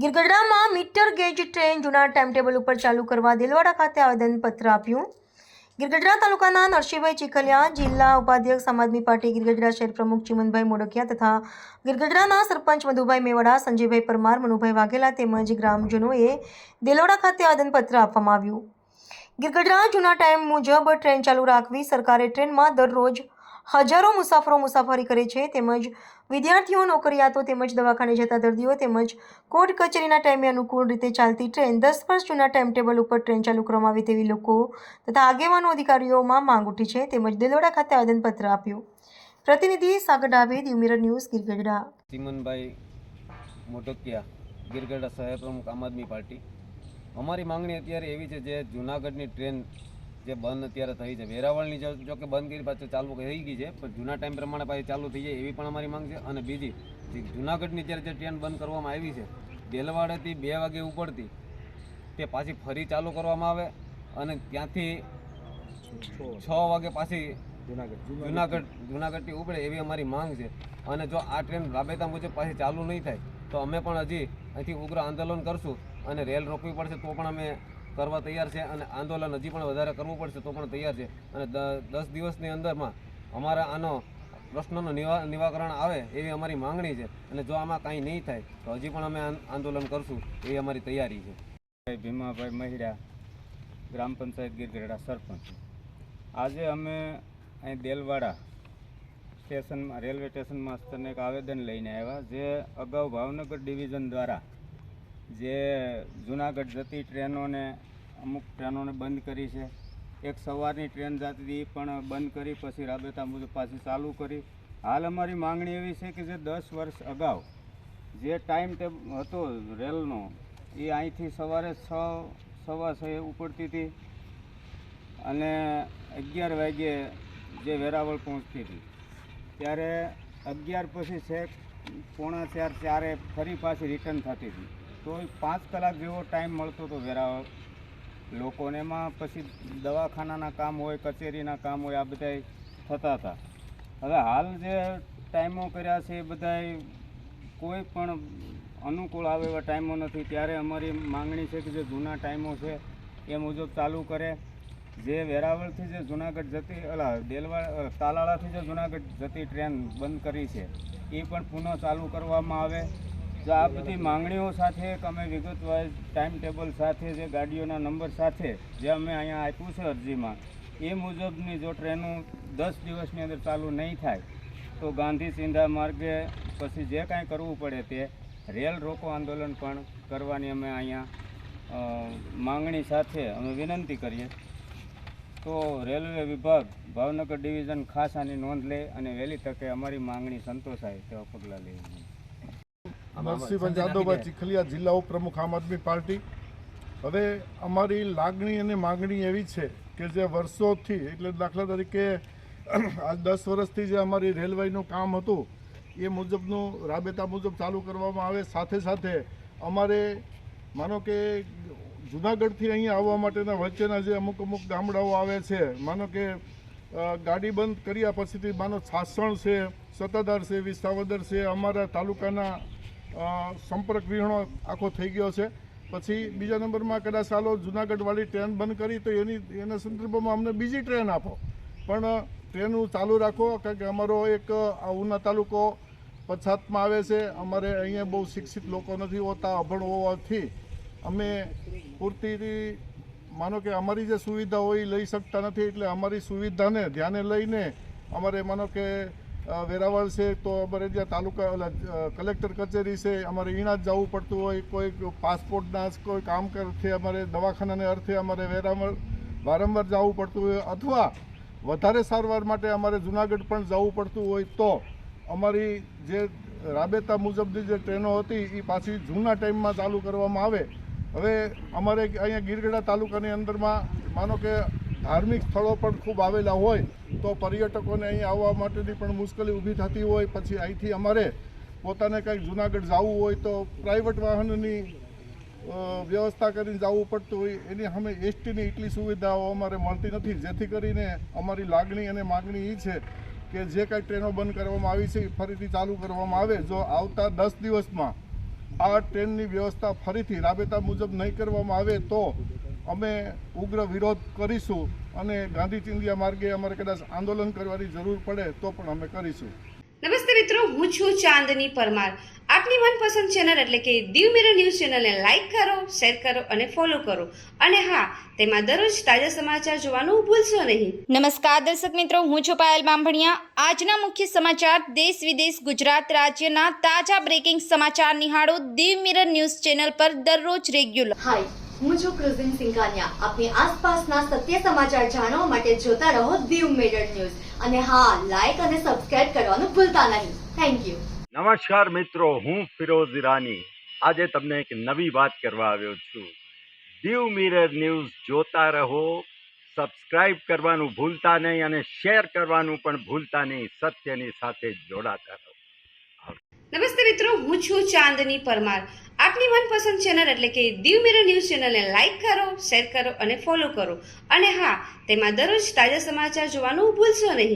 ગીરગઢડામાં metre gauge train જૂના timetable ઉપર ચાલુ કરવા દેલવાડા ખાતે આવેદનપત્ર આપ્યું. ગીરગઢડા તાલુકાના નરસિંહભાઈ ચીખલિયા, જિલ્લા ઉપાધ્યક્ષ આમ આદમી પાર્ટી ગીરગઢડા શહેર પ્રમુખ ચીમનભાઈ મોડકિયા તથા ગીરગઢડાના સરપંચ મધુભાઈ મેવાડા, સંજયભાઈ પરમાર, મનુભાઈ વાઘેલા તેમજ ગ્રામજનોએ દેલવાડા ખાતે આવેદનપત્ર આપવામાં આવ્યું. ગીરગઢડા જૂના ટાઈમ મુજબ ટ્રેન ચાલુ રાખવી. સરકારે ટ્રેનમાં દરરોજ હજારો મુસાફરો મુસાફરી કરે છે. તેમજ વિદ્યાર્થીઓ, નોકરિયાતો તેમજ દવાખાને જતા દર્દીઓ તેમજ કોર્ટ કચેરીના ટાઈમે અનુકૂળ રીતે ચાલતી ટ્રેન 10 વર્ષ જૂના ટાઈમ ટેબલ ઉપર ટ્રેન ચાલુ કરવામાં આવે તેવી લોકો તથા આગેવાનો અધિકારીઓમાં માંગ ઉઠી છે. તેમજ દેલવાડા ખાતે આવેદનપત્ર આપ્યું. પ્રતિનિધિ સાગર ડાભે, દીવ મિરર ન્યૂઝ, ગીરગઢડા. ચીમનભાઈ મોટકિયા, ગીરગઢડા શહેર પ્રમુખ આમ આદમી પાર્ટી. અમારી માંગણી અત્યારે એવી છે, જે જૂનાગઢની ટ્રેન જે બંધ અત્યારે થઈ છે, વેરાવળની જો કે બંધ કરી પાછું ચાલુ થઈ ગઈ છે, પણ જૂના ટાઈમ પ્રમાણે પાછી ચાલુ થઈ જાય એવી પણ અમારી માંગ છે. અને બીજી જૂનાગઢની અત્યારે જે ટ્રેન બંધ કરવામાં આવી છે, દેલવાડેથી 2 વાગે ઉપડતી તે પાછી ફરી ચાલુ કરવામાં આવે અને ત્યાંથી 6 વાગે પાછી જૂનાગઢથી ઉપડે એવી અમારી માંગ છે. અને જો આ ટ્રેન રાબેતા મુજબ પાછી ચાલુ નહીં થાય તો અમે પણ હજી અહીંથી ઉગ્ર આંદોલન કરશું અને રેલ રોકવી પડશે તો પણ અમે કરવા તૈયાર છે. અને આંદોલન હજી પણ વધારે કરવું પડશે તો પણ તૈયાર છે. અને 10 દિવસની અંદરમાં અમારા આનો પ્રશ્નનું નિવારણ આવે એવી અમારી માંગણી છે. અને જો આમાં કાંઈ નહીં થાય તો હજી પણ અમે આંદોલન કરશું એવી અમારી તૈયારી છે. ભીમાભાઈ મહિડા, ગ્રામ પંચાયત ગીરગઢડા સરપંચ. આજે અમે અહીં દેલવાડા સ્ટેશનમાં, રેલવે સ્ટેશન માસ્તરને એક આવેદન લઈને આવ્યા, જે અગાઉ ભાવનગર ડિવિઝન દ્વારા જે જૂનાગઢ જતી ટ્રેનોને, અમુક ટ્રેનોને બંધ કરી છે. એક સવારની ટ્રેન જતી પણ બંધ કરી, પછી રાબેતા મુજબ પાછી ચાલુ કરી. હાલ અમારી માંગણી એવી છે કે જે 10 વર્ષ અગાઉ જે ટાઈમ ટેબલ હતો રેલનો, એ અહીંથી સવારે 6:15 ઉપડતી હતી અને 11 વાગ્યે જે વેરાવળ પહોંચતી હતી. ત્યારે 11 પછી છેક 3:45 ફરી પાછી રિટર્ન થતી હતી. તો 5 કલાક જેવો ટાઈમ મળતો હતો વેરાવળ લોકોને. એમાં પછી દવાખાનાના કામ હોય, કચેરીના કામ હોય, આ બધા થતા હતા. હવે હાલ જે ટાઈમો કર્યા છે એ બધા કોઈ પણ અનુકૂળ આવે એવા ટાઈમો નથી. ત્યારે અમારી માંગણી છે કે જે જૂના ટાઈમો છે એ મુજબ ચાલુ કરે. જે વેરાવળથી જે જૂનાગઢ જતી તાલાળાથી જે જૂનાગઢ જતી ટ્રેન બંધ કરી છે એ પણ પુનઃ ચાલુ કરવામાં આવે. જો આ બધી માંગણીઓ સાથે અમે વિગતવાર ટાઈમ ટેબલ સાથે, જે ગાડીઓના નંબર સાથે જે અમે અહીંયા આપ્યું છે અરજીમાં, એ મુજબની જો ટ્રેનો 10 દિવસની અંદર ચાલુ નહીં થાય તો ગાંધી સિંધા માર્ગે પછી જે કાંઈ કરવું પડે તે રેલ રોકો આંદોલન પણ કરવાની અમે અહીંયા માંગણી સાથે અમે વિનંતી કરીએ. તો રેલવે વિભાગ ભાવનગર ડિવિઝન ખાસ આની નોંધ લે અને વહેલી તકે અમારી માંગણી સંતોષાય તેવા પગલાં લે. નરસિંહભાઈ જાદવભાઈ ચીખલિયા, જિલ્લા ઉપપ્રમુખ આમ આદમી પાર્ટી. હવે અમારી લાગણી અને માગણી એવી છે કે જે વર્ષોથી, એટલે દાખલા તરીકે આ 10 વર્ષથી જે અમારી રેલવેનું કામ હતું એ મુજબનું રાબેતા મુજબ ચાલુ કરવામાં આવે. સાથે સાથે અમારે માનો કે જૂનાગઢથી અહીંયા આવવા માટેના વચ્ચેના જે અમુક ગામડાઓ આવે છે, માનો કે ગાડી બંધ કર્યા પછીથી માનો છાસણ છે, સત્તાધાર છે, વિસાવદર છે, અમારા તાલુકાના સંપર્ક વિહોણો આખો થઈ ગયો છે. પછી બીજા નંબરમાં કદાચ ચાલો જૂનાગઢવાળી ટ્રેન બંધ કરી તો એના સંદર્ભમાં અમને બીજી ટ્રેન આપો, પણ ટ્રેનું ચાલુ રાખો. કારણ કે અમારો એક ઉના તાલુકો પછાતમાં આવે છે. અમારે અહીંયા બહુ શિક્ષિત લોકો નથી હોતા, અભણ હોવાથી અમે પૂરતી માનો કે અમારી જે સુવિધા હોય એ લઈ શકતા નથી. એટલે અમારી સુવિધાને ધ્યાને લઈને અમારે માનો કે વેરાવળ છે તો અમારે જ્યાં તાલુકા કલેક્ટર કચેરી છે, અમારે ઈણા જ જવું પડતું હોય. કોઈ પાસપોર્ટના કોઈ કામ કરતી અમારે દવાખાનાને અર્થે અમારે વેરાવળ વારંવાર જવું પડતું હોય, અથવા વધારે સારવાર માટે અમારે જૂનાગઢ પણ જવું પડતું હોય, તો અમારી જે રાબેતા મુજબની જે ટ્રેનો હતી એ પાછી જૂના ટાઈમમાં ચાલુ કરવામાં આવે. હવે અમારે અહીંયા ગીરગઢડા તાલુકાની અંદરમાં માનો કે ધાર્મિક સ્થળો પણ ખૂબ આવેલા હોય તો પર્યટકોને અહીં આવવા માટેની પણ મુશ્કેલી ઊભી થતી હોય. પછી અહીંથી અમારે પોતાને કંઈક જૂનાગઢ જવું હોય તો પ્રાઇવેટ વાહનની વ્યવસ્થા કરીને જવું પડતું હોય. એની અમે એસટીની એટલી સુવિધાઓ અમારે મળતી નથી. જેથી કરીને અમારી લાગણી અને માગણી એ છે કે જે કાંઈ ટ્રેનો બંધ કરવામાં આવી છે એ ફરીથી ચાલુ કરવામાં આવે. જો આવતા 10 દિવસમાં આ ટ્રેનની વ્યવસ્થા ફરીથી રાબેતા મુજબ નહીં કરવામાં આવે તો અમે ઉગ્ર વિરોધ કરીશું અને ગાંધી ચિંધ્યા માર્ગે અમારે કદાચ આંદોલન કરવાની જરૂર પડે તો પણ અમે કરીશું. નમસ્તે મિત્રો, હું છું ચાંદની પરમાર. આપની મનપસંદ ચેનલ એટલે કે દીવ મિરર ન્યૂઝ ચેનલને લાઈક કરો, શેર કરો અને ફોલો કરો. અને હા, તેમાં દરરોજ તાજા સમાચાર જોવાનું ભૂલશો નહીં. નમસ્કાર દર્શક મિત્રો, હું છું પાયલ બામભણિયા. આજના મુખ્ય સમાચાર દેશ વિદેશ ગુજરાત રાજ્યના તાજા બ્રેકિંગ સમાચાર નિહાળો દીવ મિરર ન્યૂઝ ચેનલ પર દરરોજ રેગ્યુલર. હાય, હું છું ક્રુઝિન સિંઘાનિયા. આપની આસપાસના સત્ય સમાચાર જાણવા માટે જોતા રહો દીવ મિરર ન્યૂઝ. અને હા, લાઈક અને સબસ્ક્રાઇબ કરવાનું ભૂલતા નહીં. Thank you. નમસ્કાર મિત્રો, હું ફિરોઝ ઈરાની. આજે તમને એક નવી વાત કરવા આવ્યો છું. દીવ મિરર ન્યૂઝ જોતા રહો, સબસ્ક્રાઇબ કરવાનું ભૂલતા નહીં અને શેર કરવાનું પણ ભૂલતા નહીં. સત્યની સાથે જોડાતા રહો. નમસ્તે મિત્રો, હું છું ચાંદની પરમાર. આપની મનપસંદ ચેનલ એટલે કે દીવ મિરર ન્યૂઝ ચેનલને લાઈક કરો, શેર કરો અને ફોલો કરો. અને હા, તેમાં દરરોજ તાજા સમાચાર જોવાનું ભૂલશો નહીં.